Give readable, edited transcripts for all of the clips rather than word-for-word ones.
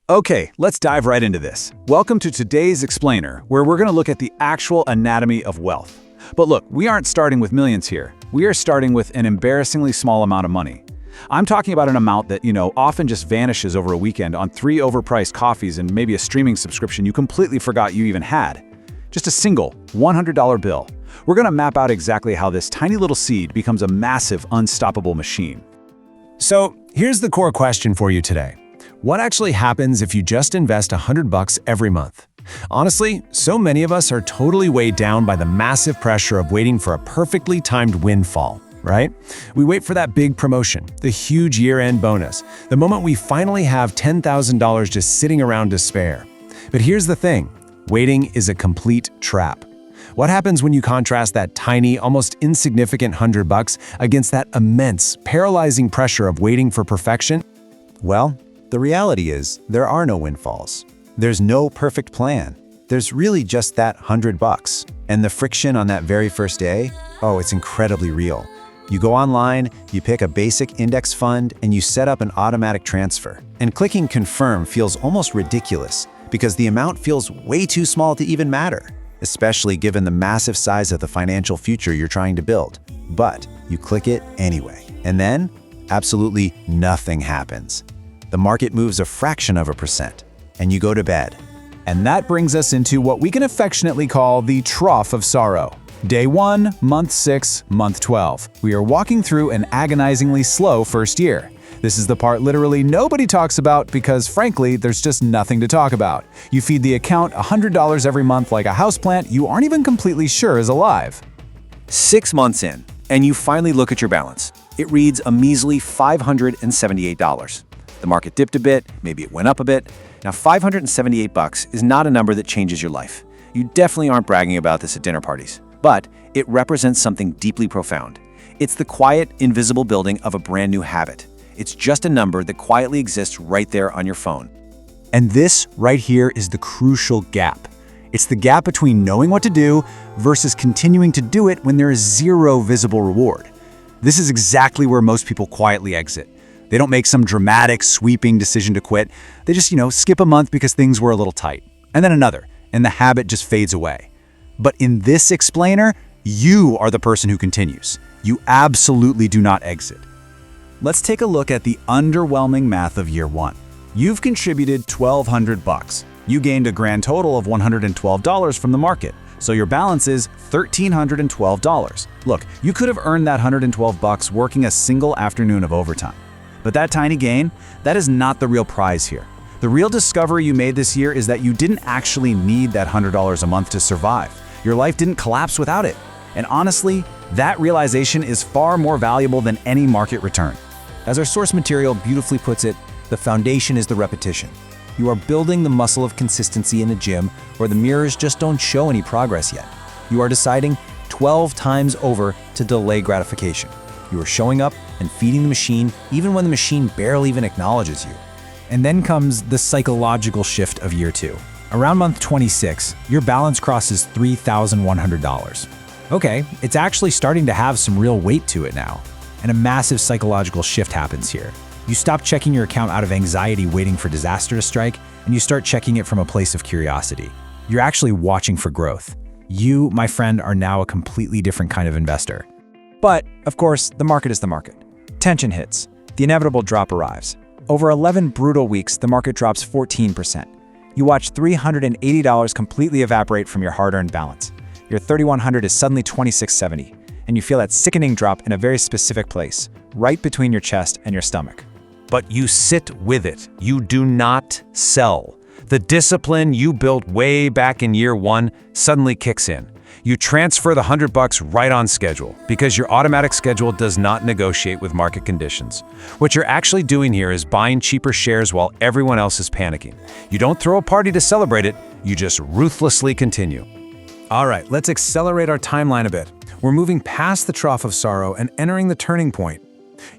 Okay, let's dive right into this. Welcome to today's Explainer, where we're going to look at the actual anatomy of wealth. But look, we aren't starting with millions here. We are starting with an embarrassingly small amount of money. I'm talking about an amount that, often just vanishes over a weekend on 3 overpriced coffees and maybe a streaming subscription you completely forgot you even had. Just a single $100 bill. We're going to map out exactly how this tiny little seed becomes a massive, unstoppable machine. So here's the core question for you today. What actually happens if you just invest $100 every month? Honestly, so many of us are totally weighed down by the massive pressure of waiting for a perfectly timed windfall, right? We wait for that big promotion, the huge year-end bonus, the moment we finally have $10,000 just sitting around to spare. But here's the thing, waiting is a complete trap. What happens when you contrast that tiny, almost insignificant $100 against that immense, paralyzing pressure of waiting for perfection? Well, the reality is there are no windfalls. There's no perfect plan. There's really just that $100. And the friction on that very first day, it's incredibly real. You go online, you pick a basic index fund, and you set up an automatic transfer. And clicking confirm feels almost ridiculous because the amount feels way too small to even matter, especially given the massive size of the financial future you're trying to build. But you click it anyway. And then, absolutely nothing happens. The market moves a fraction of a percent, and you go to bed. And that brings us into what we can affectionately call the trough of sorrow. Day 1, month 6, month 12. We are walking through an agonizingly slow first year. This is the part literally nobody talks about because, frankly, there's just nothing to talk about. You feed the account $100 every month like a houseplant you aren't even completely sure is alive. 6 months in, and you finally look at your balance. It reads a measly $578. The market dipped a bit, maybe it went up a bit. Now, $578 is not a number that changes your life. You definitely aren't bragging about this at dinner parties. But it represents something deeply profound. It's the quiet, invisible building of a brand new habit. It's just a number that quietly exists right there on your phone. And this right here is the crucial gap. It's the gap between knowing what to do versus continuing to do it when there is zero visible reward. This is exactly where most people quietly exit. They don't make some dramatic, sweeping decision to quit. They just, skip a month because things were a little tight. And then another, and the habit just fades away. But in this explainer, you are the person who continues. You absolutely do not exit. Let's take a look at the underwhelming math of year 1. You've contributed $1,200. You gained a grand total of $112 from the market. So your balance is $1,312. Look, you could have earned that $112 working a single afternoon of overtime. But that tiny gain, that is not the real prize here. The real discovery you made this year is that you didn't actually need that $100 a month to survive. Your life didn't collapse without it. And honestly, that realization is far more valuable than any market return. As our source material beautifully puts it, the foundation is the repetition. You are building the muscle of consistency in a gym where the mirrors just don't show any progress yet. You are deciding 12 times over to delay gratification. You are showing up and feeding the machine even when the machine barely even acknowledges you. And then comes the psychological shift of year 2. Around month 26, your balance crosses $3,100. Okay, it's actually starting to have some real weight to it now. And a massive psychological shift happens here. You stop checking your account out of anxiety waiting for disaster to strike, and you start checking it from a place of curiosity. You're actually watching for growth. You, my friend, are now a completely different kind of investor. But, of course, the market is the market. Tension hits. The inevitable drop arrives. Over 11 brutal weeks, the market drops 14%. You watch $380 completely evaporate from your hard-earned balance. Your $3,100 is suddenly $2,670, and you feel that sickening drop in a very specific place, right between your chest and your stomach. But you sit with it. You do not sell. The discipline you built way back in year 1 suddenly kicks in. You transfer the $100 right on schedule because your automatic schedule does not negotiate with market conditions. What you're actually doing here is buying cheaper shares while everyone else is panicking. You don't throw a party to celebrate it, you just ruthlessly continue. All right, let's accelerate our timeline a bit. We're moving past the trough of sorrow and entering the turning point.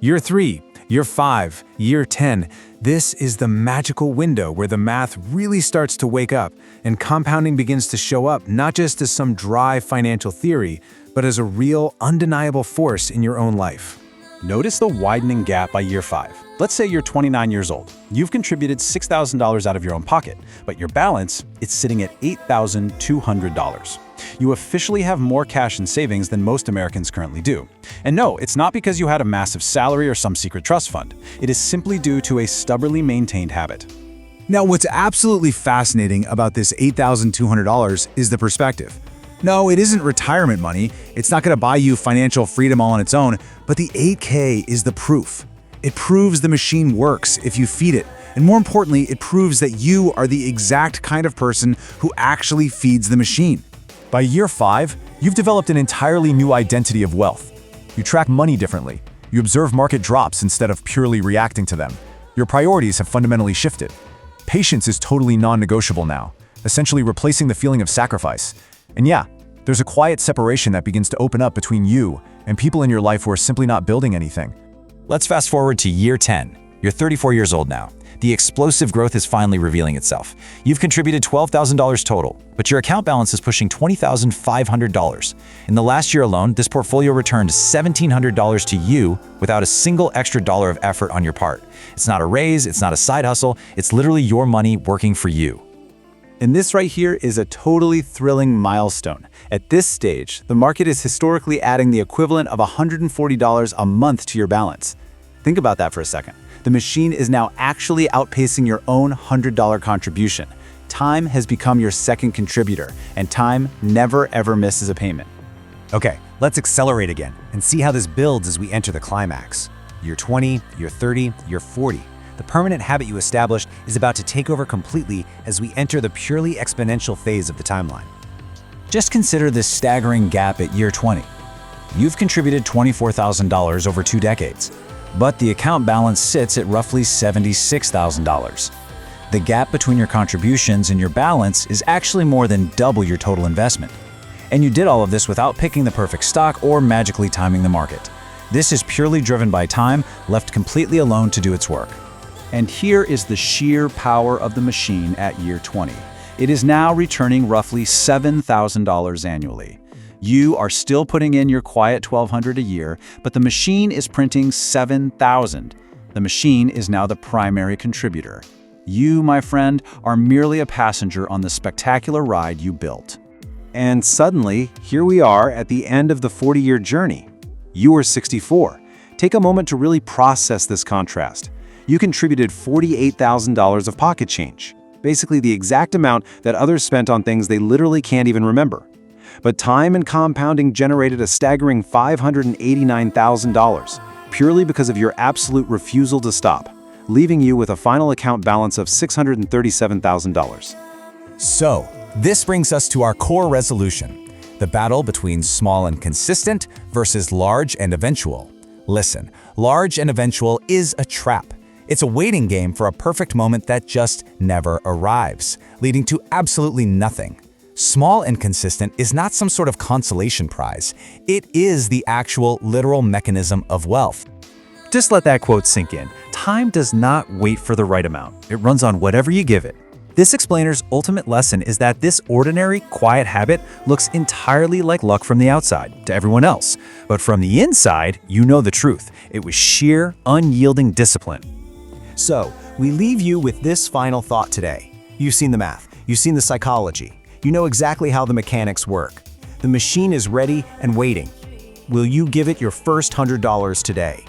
Year 3, Year 5, Year 10, this is the magical window where the math really starts to wake up and compounding begins to show up not just as some dry financial theory, but as a real, undeniable force in your own life. Notice the widening gap by year 5. Let's say you're 29 years old. You've contributed $6,000 out of your own pocket, but your balance is sitting at $8,200. You officially have more cash in savings than most Americans currently do. And no, it's not because you had a massive salary or some secret trust fund. It is simply due to a stubbornly maintained habit. Now, what's absolutely fascinating about this $8,200 is the perspective. No, it isn't retirement money. It's not going to buy you financial freedom all on its own, but the 8K is the proof. It proves the machine works if you feed it. And more importantly, it proves that you are the exact kind of person who actually feeds the machine. By year 5, you've developed an entirely new identity of wealth. You track money differently. You observe market drops instead of purely reacting to them. Your priorities have fundamentally shifted. Patience is totally non-negotiable now, essentially replacing the feeling of sacrifice. And yeah, there's a quiet separation that begins to open up between you and people in your life who are simply not building anything. Let's fast forward to year 10. You're 34 years old now. The explosive growth is finally revealing itself. You've contributed $12,000 total, but your account balance is pushing $20,500. In the last year alone, this portfolio returned $1,700 to you without a single extra dollar of effort on your part. It's not a raise, it's not a side hustle, it's literally your money working for you. And this right here is a totally thrilling milestone. At this stage, the market is historically adding the equivalent of $140 a month to your balance. Think about that for a second. The machine is now actually outpacing your own $100 contribution. Time has become your second contributor, and time never ever misses a payment. Okay, let's accelerate again and see how this builds as we enter the climax. Year 20, year 30, year 40. The permanent habit you established is about to take over completely as we enter the purely exponential phase of the timeline. Just consider this staggering gap at year 20. You've contributed $24,000 over 2 decades, but the account balance sits at roughly $76,000. The gap between your contributions and your balance is actually more than double your total investment. And you did all of this without picking the perfect stock or magically timing the market. This is purely driven by time, left completely alone to do its work. And here is the sheer power of the machine at year 20. It is now returning roughly $7,000 annually. You are still putting in your quiet $1,200 a year, but the machine is printing $7,000. The machine is now the primary contributor. You, my friend, are merely a passenger on the spectacular ride you built. And suddenly, here we are at the end of the 40-year journey. You are 64. Take a moment to really process this contrast. You contributed $48,000 of pocket change, basically the exact amount that others spent on things they literally can't even remember. But time and compounding generated a staggering $589,000, purely because of your absolute refusal to stop, leaving you with a final account balance of $637,000. So, this brings us to our core resolution, the battle between small and consistent versus large and eventual. Listen, large and eventual is a trap. It's a waiting game for a perfect moment that just never arrives, leading to absolutely nothing. Small and consistent is not some sort of consolation prize. It is the actual literal mechanism of wealth. Just let that quote sink in. Time does not wait for the right amount. It runs on whatever you give it. This explainer's ultimate lesson is that this ordinary, quiet habit looks entirely like luck from the outside to everyone else. But from the inside, you know the truth. It was sheer, unyielding discipline. So, we leave you with this final thought today. You've seen the math. You've seen the psychology. You know exactly how the mechanics work. The machine is ready and waiting. Will you give it your first $100 today?